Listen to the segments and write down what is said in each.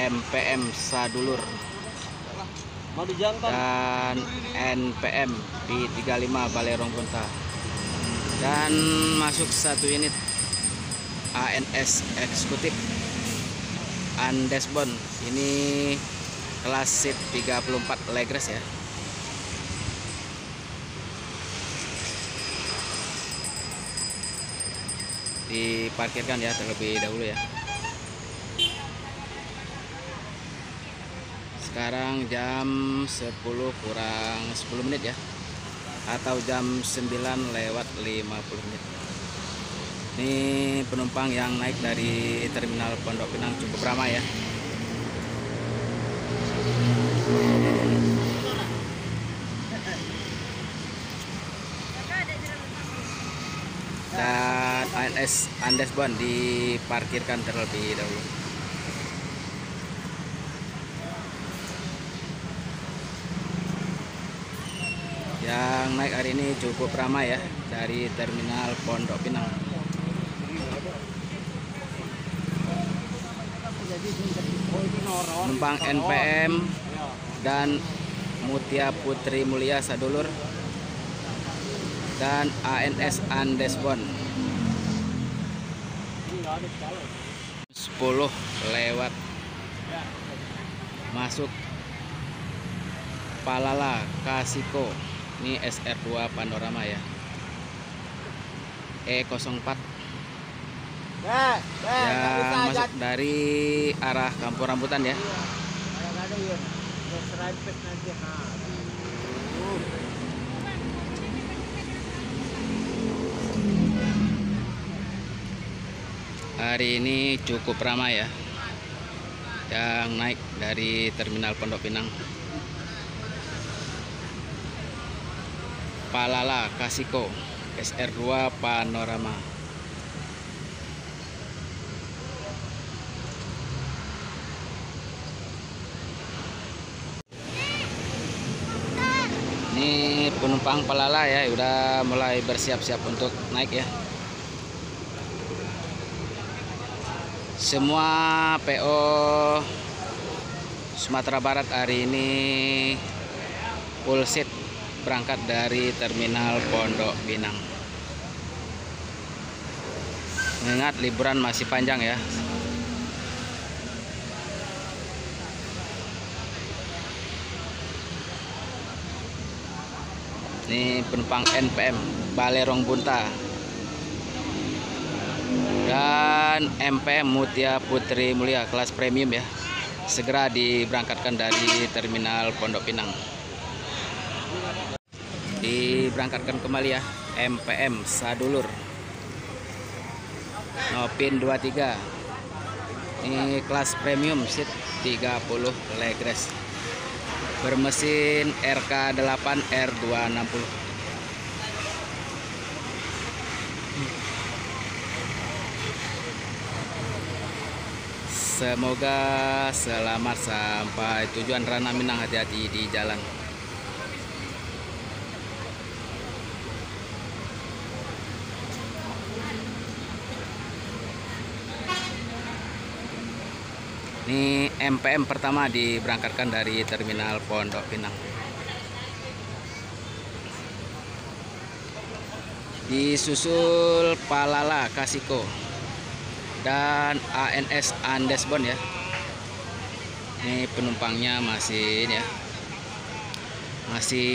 MPM Sadulur dan NPM di 35 Balerong Bunta, dan masuk satu unit ANS Eksekutif Andesbon. Ini kelas seat 34 legres ya. Diparkirkan ya terlebih dahulu ya. Sekarang jam 10 kurang 10 menit ya, atau jam 9 lewat 50 menit. Ini penumpang yang naik dari terminal Pondok Pinang cukup ramai ya. Dan ANS Andesbon diparkirkan terlebih dahulu. Yang naik hari ini cukup ramai ya dari terminal Pondok Pinang. Penumpang NPM dan Mutia Putri Mulia Sadulur dan ANS Andesbon 10 lewat masuk Palala Kasiko. Ini SR2 Panorama ya, E04 yang masuk dari arah Kampung Rambutan ya. Hari ini cukup ramai ya yang naik dari terminal Pondok Pinang. Palala Kasiko SR2 Panorama. Ini penumpang Palala ya, udah mulai bersiap-siap untuk naik ya. Semua PO Sumatera Barat hari ini full seat berangkat dari terminal Pondok Pinang. Mengingat liburan masih panjang ya. Ini penumpang NPM Balerong Bunta dan MPM Mutia Putri Mulia kelas premium ya, segera diberangkatkan dari terminal Pondok Pinang. Diberangkatkan kembali ya MPM Sadulur Nopin 23. Ini kelas premium seat 30 legres bermesin RK8 R260. Semoga selamat sampai tujuan. Rana Minang, hati-hati di jalan. Ini MPM pertama diberangkatkan dari terminal Pondok Pinang. Disusul Palala Kasiko dan ANS Andesbon ya. Ini penumpangnya masih ini ya, masih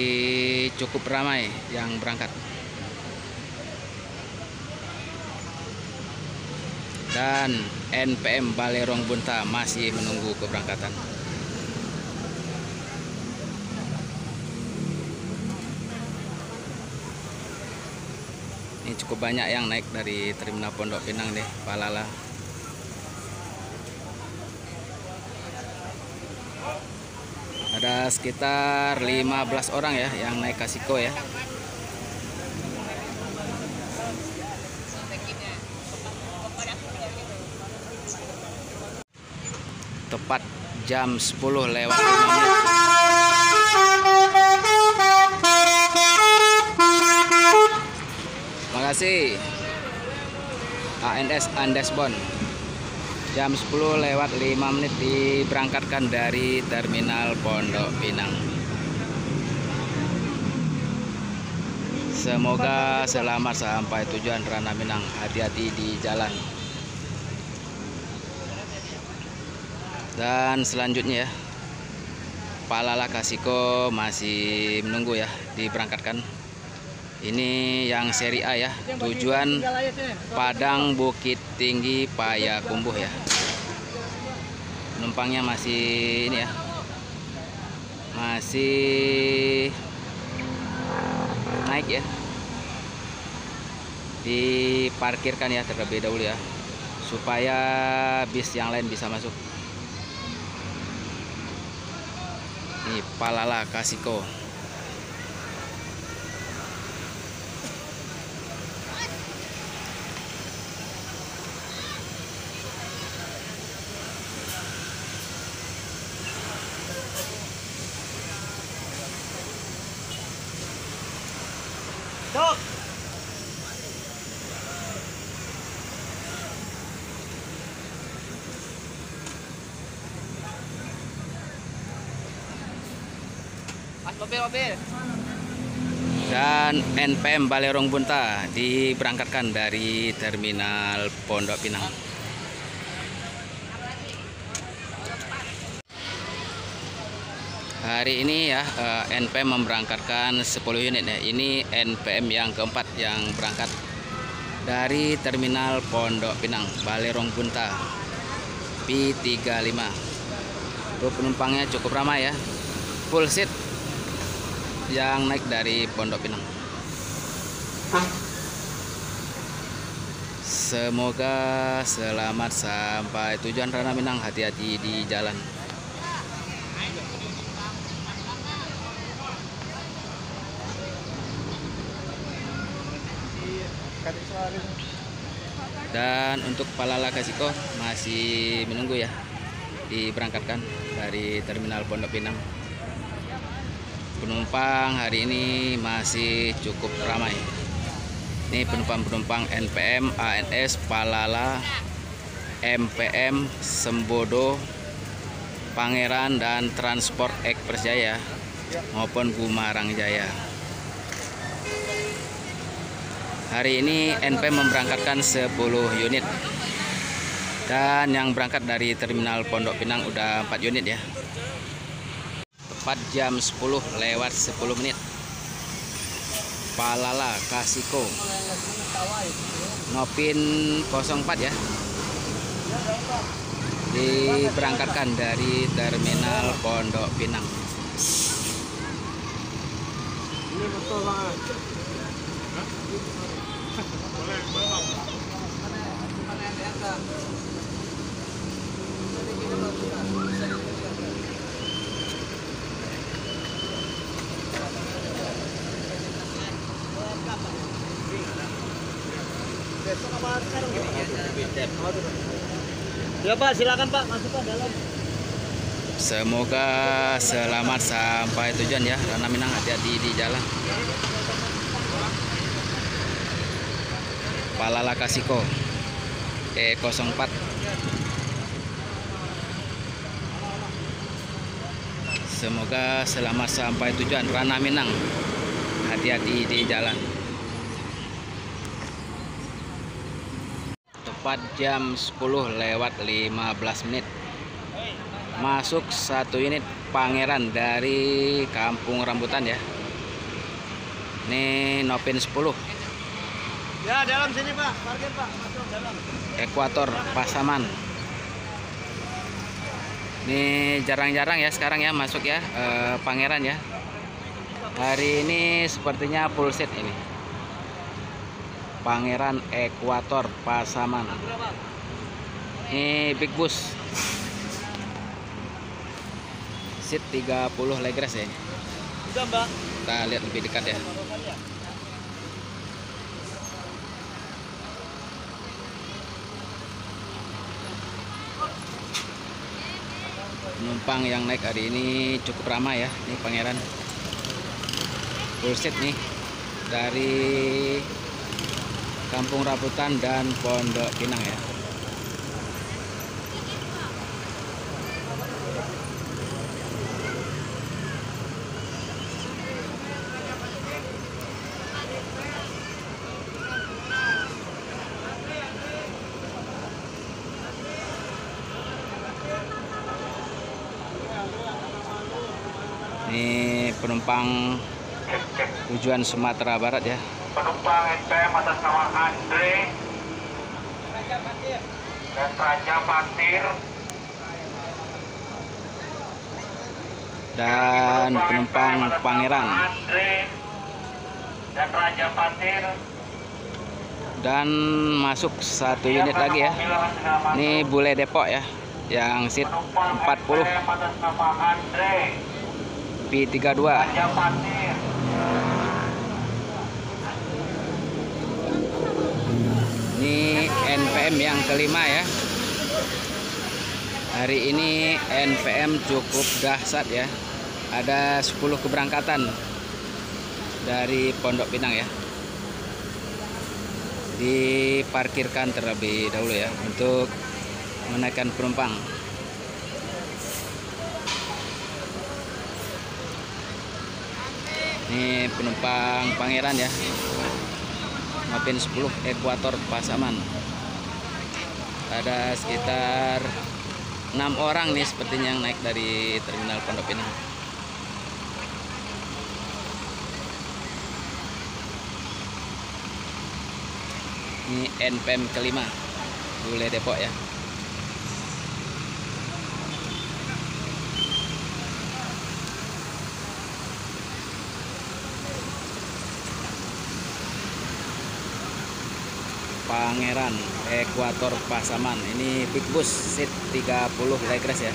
cukup ramai yang berangkat. Dan NPM Balerong Bunta masih menunggu keberangkatan. Ini cukup banyak yang naik dari terminal Pondok Pinang deh, Palala. Ada sekitar 15 orang ya yang naik Kasiko ya. Tepat jam 10 lewat 5 menit. Terima kasih ANS Andesbon. Jam 10 lewat 5 menit diberangkatkan dari Terminal Pondok Pinang. Semoga selamat sampai tujuan Rana Minang. Hati-hati di jalan. Dan selanjutnya ya, Palala Kasiko masih menunggu ya diberangkatkan. Ini yang seri A ya, tujuan Padang Bukit Tinggi Payakumbuh ya. Penumpangnya masih ini ya, masih naik ya. Diparkirkan ya terlebih dahulu ya, supaya bis yang lain bisa masuk. Ini Palala Kasiko. Dok. Mobil. Dan NPM Balerong Bunta diberangkatkan dari Terminal Pondok Pinang. Hari ini ya NPM memberangkatkan 10 unit ya. Ini NPM yang keempat yang berangkat dari Terminal Pondok Pinang Balerong Bunta P35. Tuh penumpangnya cukup ramai ya, full seat yang naik dari Pondok Pinang. Semoga selamat sampai tujuan Rana Minang. Hati-hati di jalan. Dan untuk Palala Kasiko masih menunggu ya diberangkatkan dari Terminal Pondok Pinang. Penumpang hari ini masih cukup ramai. Ini penumpang-penumpang NPM, ANS, Palala, MPM, Sembodo, Pangeran, dan Transport Ekspres Jaya maupun Gumarang Jaya. Hari ini NPM memberangkatkan 10 unit. Dan yang berangkat dari Terminal Pondok Pinang udah 4 unit ya. Tepat jam 10 lewat 10 menit. Palala Kasiko Nopin 04 ya, diberangkatkan dari Terminal Pondok Pinang. Ini betul banget. Ya Pak, silakan Pak, masuk Pak dalam. Semoga selamat sampai tujuan ya Rana Minang. Hati-hati di jalan. Palala Kasiko E04. Semoga selamat sampai tujuan Rana Minang. Hati-hati di jalan. Tepat jam 10 lewat 15 menit. Masuk 1 unit Pangeran dari Kampung Rambutan ya. Ini Nopin 10. Ya, dalam sini Pak, parkir Pak, masuk dalam. Ekuator Pasaman. Ini jarang-jarang ya sekarang ya masuk ya Pangeran ya. Hari ini sepertinya full set ini. Pangeran Ekuator Pasaman. Ini big bus. Seat 30 legres ya. Sudah Mbak. Kita lihat lebih dekat ya. Penumpang yang naik hari ini cukup ramai ya. Ini Pangeran full seat nih dari Kampung Rambutan dan Pondok Pinang ya. penumpang tujuan Sumatera Barat ya. Penumpang NPM atas nama Andre dan Raja Patir. Dan penumpang Pangeran. Andre dan Raja Patir. Dan masuk satu unit lagi ya. Ini Bule Depok ya, yang seat 40 atas nama Andre P32. Raja Patir. Ini NPM yang kelima ya. Hari ini NPM cukup dahsyat ya. Ada 10 keberangkatan dari Pondok Pinang ya. Diparkirkan terlebih dahulu ya untuk menaikkan penumpang. Ini penumpang Pangeran ya, Mapin 10 Ekuator Pasaman. Ada sekitar 6 orang nih sepertinya yang naik dari terminal Pondok Pinang. Ini NPM kelima Bule Depok ya. Pangeran Ekuator Pasaman. Ini big bus seat 30 legres ya.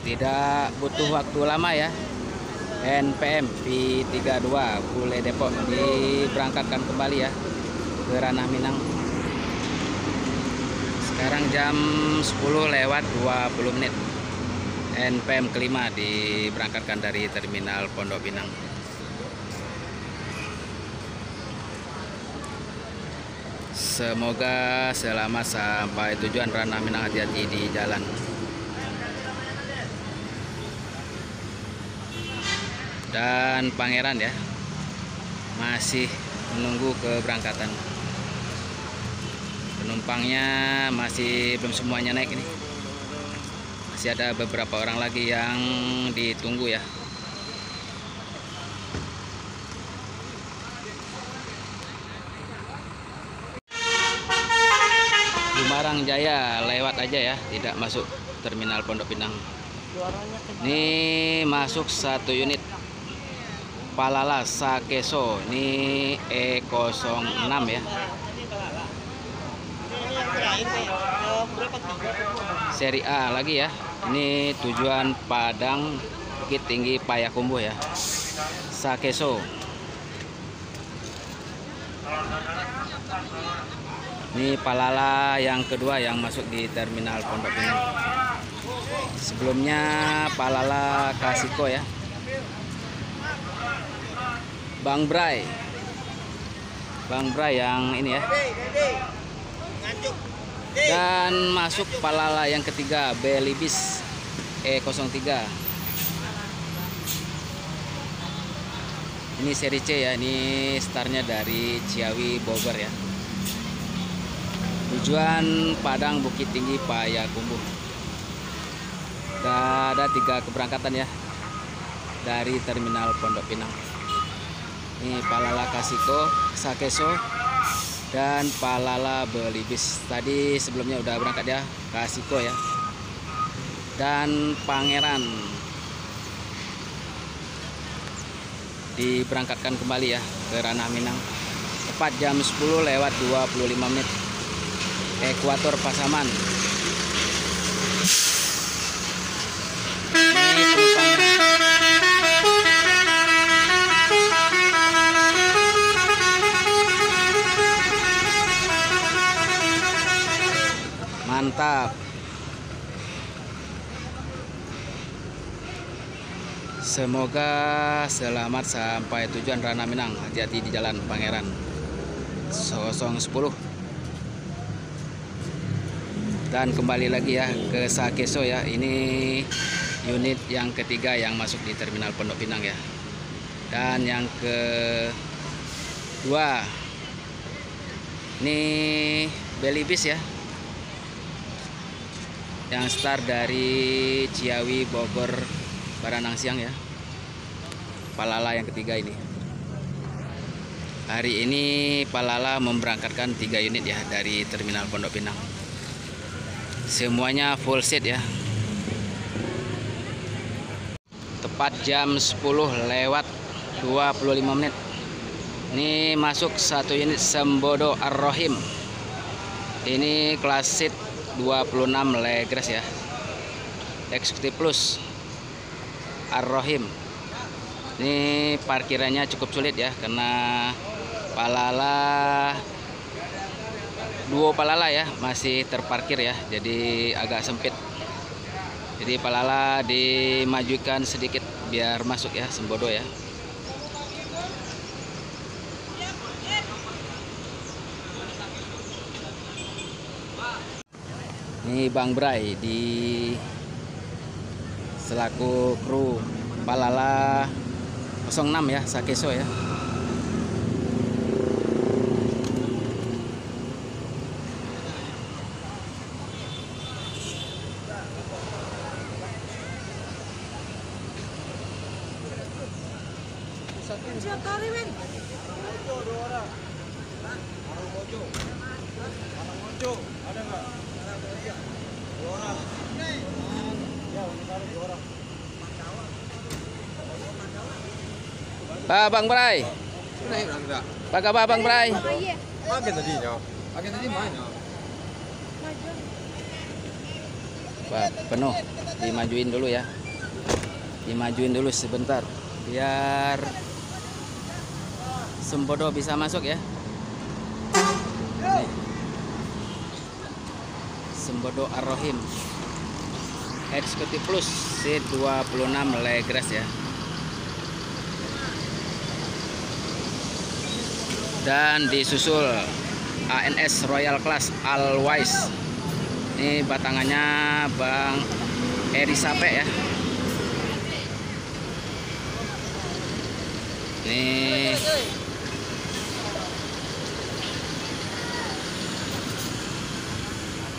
Tidak butuh waktu lama ya. NPM P32 Bule Depok diberangkatkan kembali ya ke Ranah Minang. Sekarang jam 10:20 menit. NPM kelima diberangkatkan dari terminal Pondok Pinang. Semoga selamat sampai tujuan Ranah Minang, hati-hati di jalan. Dan Pangeran ya masih menunggu keberangkatan. Penumpangnya masih belum semuanya naik ini. Masih ada beberapa orang lagi yang ditunggu ya. Bumarang Jaya lewat aja ya, tidak masuk terminal Pondok Pinang. Ini masuk satu unit Palala Sakeso, ini E06 ya. Seri A lagi ya. Ini tujuan Padang Bukit Tinggi Payakumbuh ya. Sakeso. Ini Palala yang kedua yang masuk di terminal Pondok Pinang. Sebelumnya Palala Kasiko ya. Bang Bray yang ini ya. Dan masuk Palala yang ketiga Belibis E03. Ini seri C ya. Ini startnya dari Ciawi Bogor ya. Tujuan Padang Bukit Tinggi Payakumbuh. Ada 3 keberangkatan ya dari terminal Pondok Pinang. Ini Palala Kasiko, Sakeso, dan Palala Belibis. Tadi sebelumnya udah berangkat ya, Kasiko ya. Dan Pangeran diberangkatkan kembali ya ke Ranah Minang. Tepat jam 10:25 menit. Ekuator Pasaman. Ini penumpangnya. Mantap. Semoga selamat sampai tujuan Ranah Minang. Hati-hati di jalan Pangeran 010. Dan kembali lagi ya ke Sakeso ya. Ini unit yang ketiga yang masuk di terminal Pondok Pinang ya. Dan yang kedua ini Belibis ya. yang start dari Ciawi, Bogor, Baranang Siang ya. Palala yang ketiga ini. Hari ini Palala memberangkatkan 3 unit ya dari Terminal Pondok Pinang. Semuanya full set ya. Tepat jam 10 lewat 25 menit. Ini masuk 1 unit Sembodo Ar-Rohim. Ini kelas seat 26 legres ya. Eksekutif Plus Ar-Rohim. Ini parkirannya cukup sulit ya, karena Palala duo Palala ya masih terparkir ya, jadi agak sempit. Jadi Palala dimajukan sedikit biar masuk ya Sembodo ya. Ini Bang Bray di selaku kru Palala 06 ya, Sakeso ya. Pak Bang Bray. Pak kabar Bang Bray? Agen tadi mana? Pak penuh, dimajuin dulu ya. Dimajuin dulu sebentar biar Sembodo bisa masuk ya. Nih. Sembodo Ar-Rohim. Eksekutif Plus C26 legres ya. Dan disusul ANS Royal Class Always. Ini batangannya Bang Eri Sape ya. Ini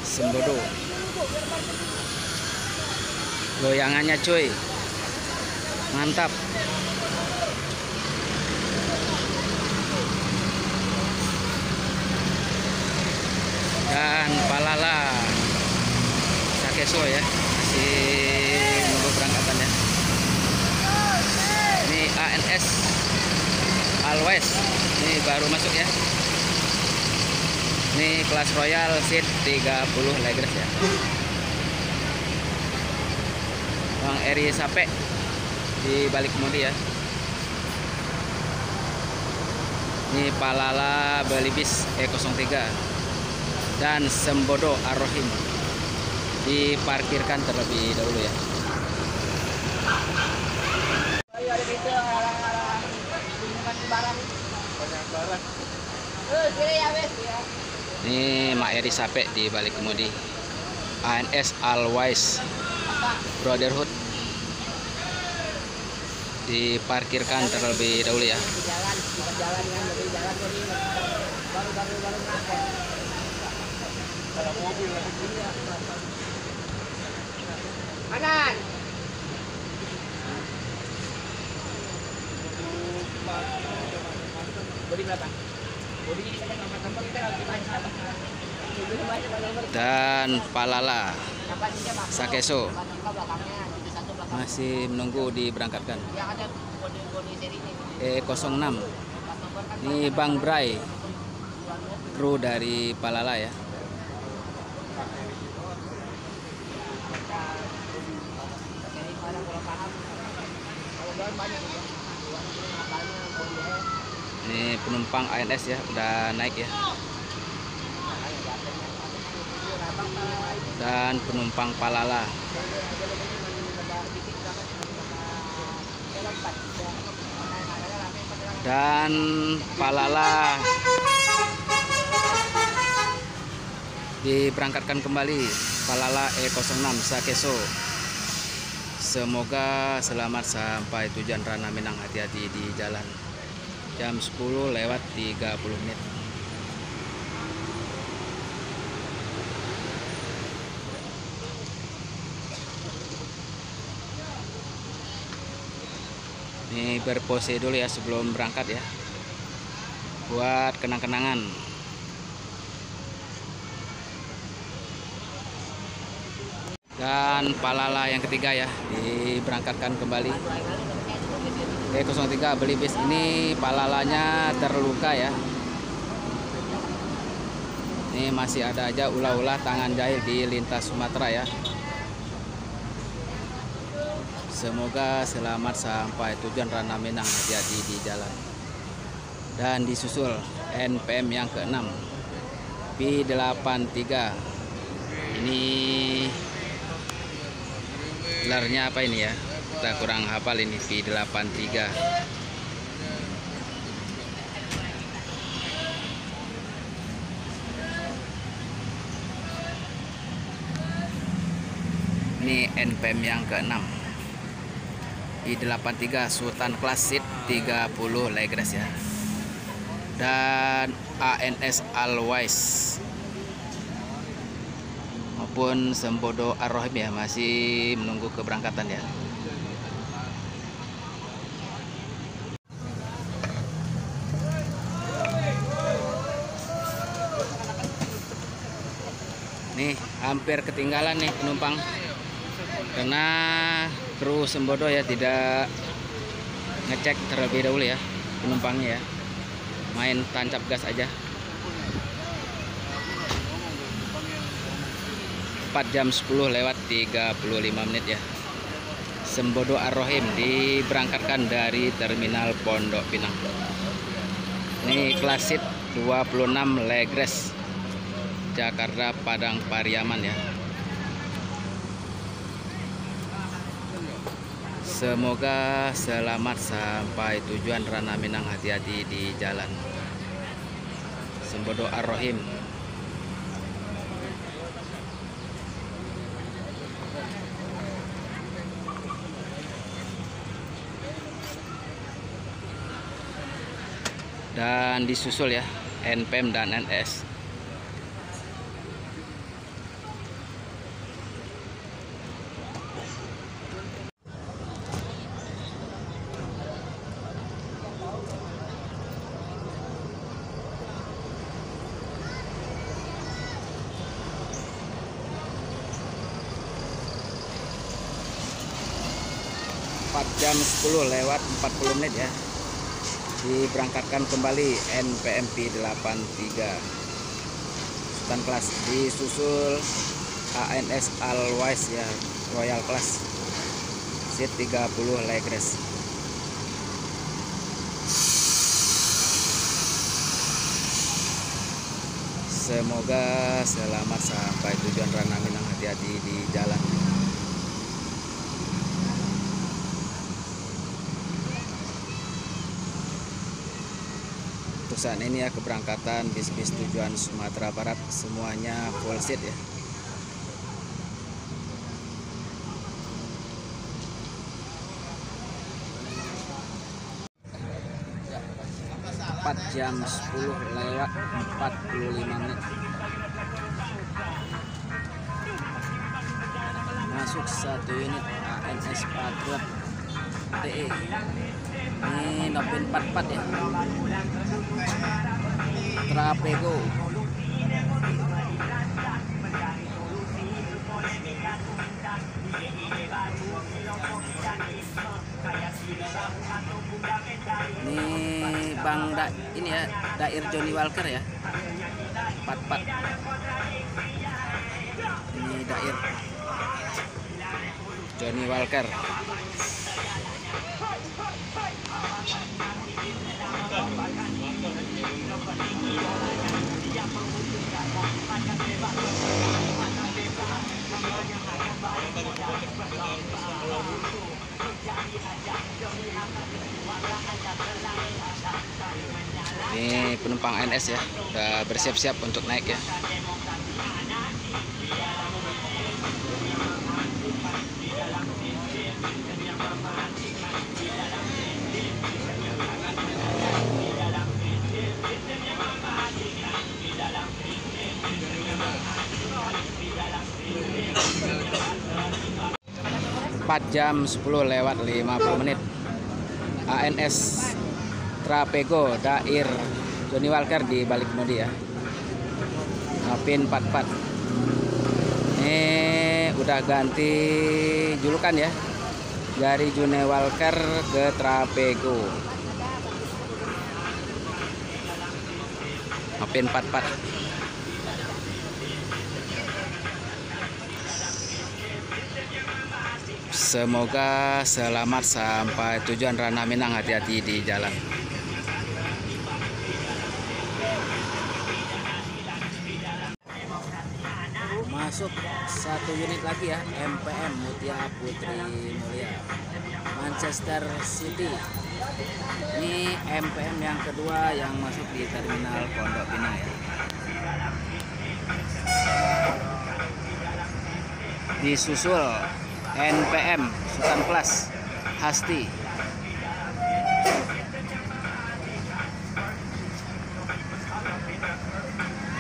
Sembodo. Goyangannya cuy, mantap. Dan Palala Sakeso ya, masih nunggu berangkatan ya. Ini ANS Always, ini baru masuk ya. Ini kelas Royal seat 30 legres ya. Bang Eri Sape di balik kemudi ya. Ini Palala Belibis E03 dan Sembodo Ar-Rohim diparkirkan terlebih dahulu ya. Ini Mak Eri Sape di balik kemudi. ANS Always Brotherhood diparkirkan terlebih dahulu ya. Kanan. Bodi berapa? Bodi tambah kita Dan Palala Sakeso masih menunggu diberangkatkan. E06. Ini Bang Bray, kru dari Palala ya. Ini penumpang ANS ya, udah naik ya. Dan penumpang Palala. Dan Palala diberangkatkan kembali. Palala E06 Sakeso. Semoga selamat sampai tujuan Rana Minang. Hati-hati di jalan. Jam 10 lewat 30 menit. Ini berpose dulu ya sebelum berangkat ya, buat kenang-kenangan. Dan Palala yang ketiga ya diberangkatkan kembali. E03 beli bis ini Palalanya terluka ya. Ini masih ada aja ulah-ulah tangan jahil di lintas Sumatera ya. Semoga selamat sampai tujuan Rana Minang, hati-hati di jalan. Dan disusul NPM yang ke-6 P83. Ini gelarnya apa ini ya? Kita kurang hafal ini. P83. Ini NPM yang ke-6 I83 Sultan Class Seat 30 Legres ya. Dan ANS Alwais maupun Sembodo Ar-Rohim ya, masih menunggu keberangkatan ya. Nih hampir ketinggalan nih penumpang karena kru Sembodo ya tidak ngecek terlebih dahulu ya penumpangnya ya, main tancap gas aja. 4 jam 10 lewat 35 menit ya. Sembodo Ar-Rohim diberangkatkan dari Terminal Pondok Pinang. Ini kelas seat 26 Legres Jakarta Padang Pariaman ya. Semoga selamat sampai tujuan Rana Minang, hati-hati di jalan. Sembodo Ar-Rohim. Dan disusul ya NPM dan NS. Jam 10 lewat 40 menit ya, diberangkatkan kembali NPM P83 Sultan Class, disusul ANS Alwais ya, Royal Class seat 30 Legres. Semoga selamat sampai tujuan Rana Minang, hati-hati di jalan. Untuk saat ini ya keberangkatan bis-bis tujuan Sumatera Barat semuanya full seat ya. Jam 10 lewat 45 menit. Masuk 1 unit ANS Patriot TE. Ini Nopin 44 ya. Trapego. Ini Bang ini ya, Dair Johnny Walker ya. 44. Ini Dair Johnny Walker. Ini penumpang NS ya, udah bersiap-siap untuk naik ya. Jam 10 lewat 50 menit. ANS Trapego Dair Johnny Walker di balik kemudi ya. Pin 44. Ini udah ganti julukan ya, dari Johnny Walker ke Trapego. Pin 44. Semoga selamat sampai tujuan Ranah Minang, hati-hati di jalan. Masuk satu unit lagi ya, MPM Mutia Putri Mulia Manchester City. Ini MPM yang kedua yang masuk di terminal Pondok Pinang ya. Disusul NPM Sultan Plus Hasti.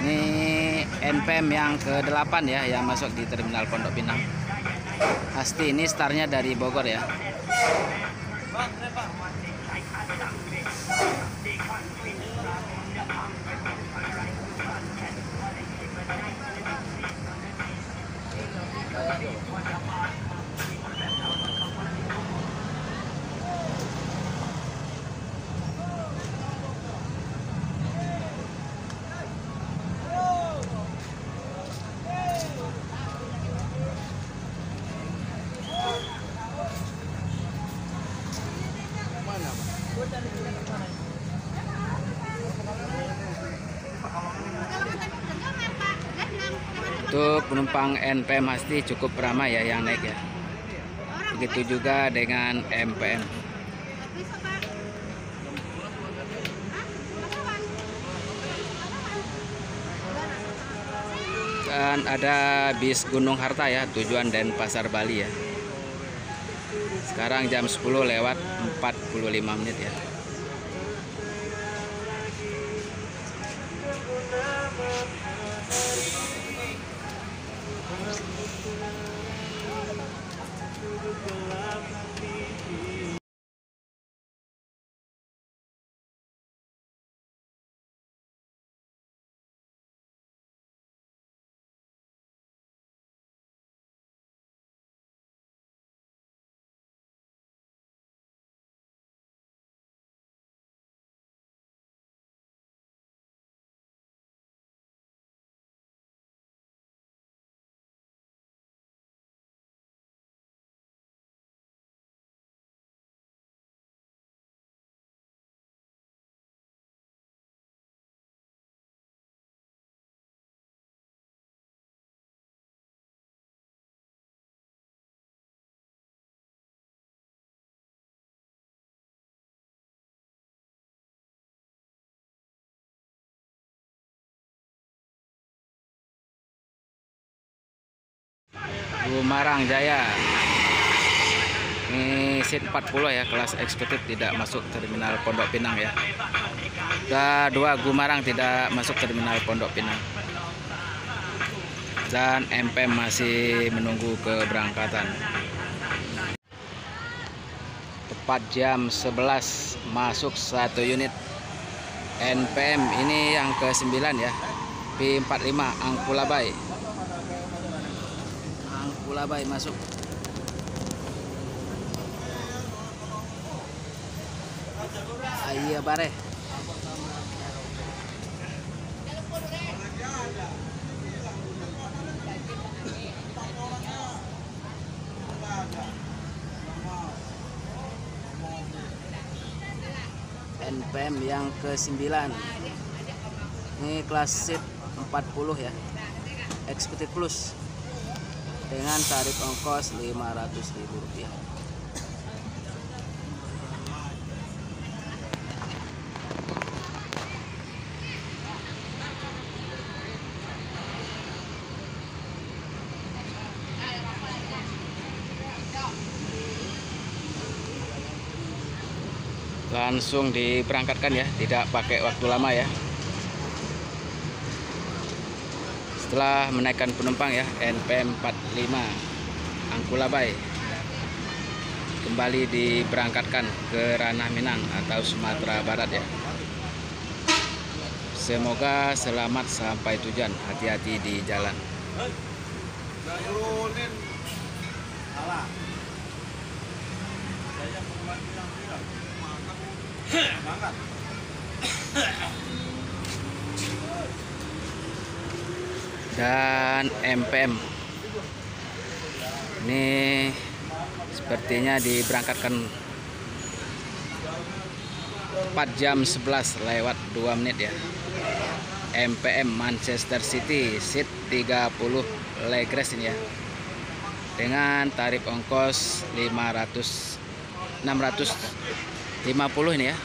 Ini NPM yang ke-8 ya yang masuk di terminal Pondok Pinang. Hasti ini startnya dari Bogor ya. Untuk penumpang NPM Hasti cukup ramai ya yang naik ya. Begitu juga dengan MPM. Dan ada bis Gunung Harta ya, tujuan Denpasar Bali ya. Sekarang jam 10 lewat 45 menit ya. Gumarang Jaya. Ini seat 40 ya, kelas eksekutif tidak masuk terminal Pondok Pinang ya. Kedua Gumarang tidak masuk terminal Pondok Pinang. Dan MPM masih menunggu keberangkatan. Tepat jam 11 masuk satu unit NPM, ini yang ke-9 ya. P45 Angkulabai. Angkulabai masuk. Iya bare. NPM yang ke-9. Ini kelas seat 40 ya. Eksekutif plus. Dengan tarif ongkos Rp500.000. Langsung diberangkatkan ya, tidak pakai waktu lama ya. Setelah menaikkan penumpang ya, NPM 45 Angkulabai. kembali diberangkatkan ke ranah Minang atau Sumatera Barat ya. Semoga selamat sampai tujuan, hati-hati di jalan. Dan MPM ini sepertinya diberangkatkan 4 jam 11 lewat 2 menit ya. MPM Manchester City seat 30 legress ini ya, dengan tarif ongkos 650 ini ya.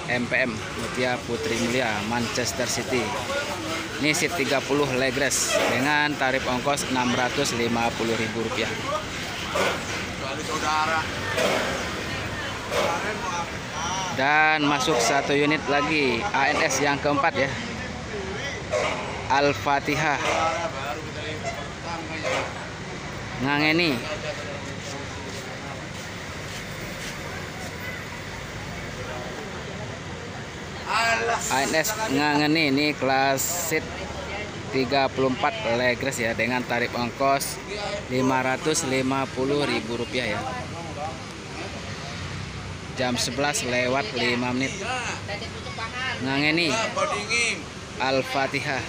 MPM Mutia Putri Mulia Manchester City ini seat 30 legress dengan tarif ongkos Rp650.000. Dan masuk 1 unit lagi ANS yang keempat ya, Al-Fatihah Ngangeni. ANS Ngangeni ini kelas seat 34 legress ya, dengan tarif ongkos Rp550.000 ya. Jam 11 lewat 5 menit. Ngangeni Al-Fatihah.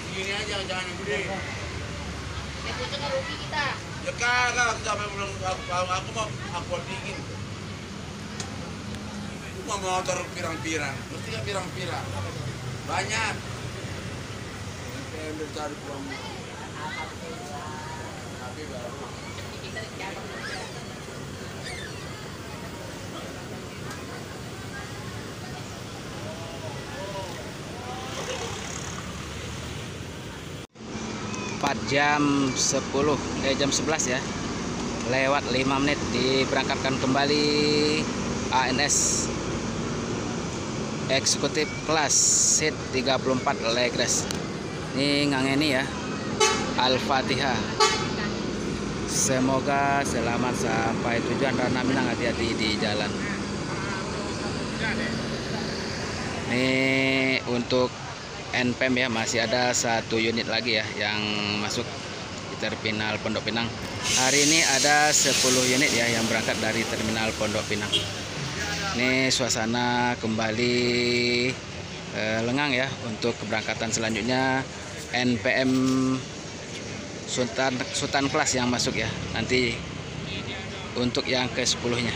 Motor pirang-pirang, mesti kan pirang-pirang banyak. Cari pulang. Tapi baru. Jam 11 ya, lewat 5 menit diberangkatkan kembali ANS eksekutif kelas seat 34 legress. Ini Ngangeni ya, Al-Fatihah. Semoga selamat sampai tujuan ranah Minang, hati-hati di jalan. Ini untuk NPM ya, masih ada 1 unit lagi ya yang masuk di terminal Pondok Pinang. Hari ini ada 10 unit ya yang berangkat dari terminal Pondok Pinang. Ini suasana kembali lengang ya untuk keberangkatan selanjutnya. NPM Sultan Class yang masuk ya, nanti untuk yang ke-10-nya.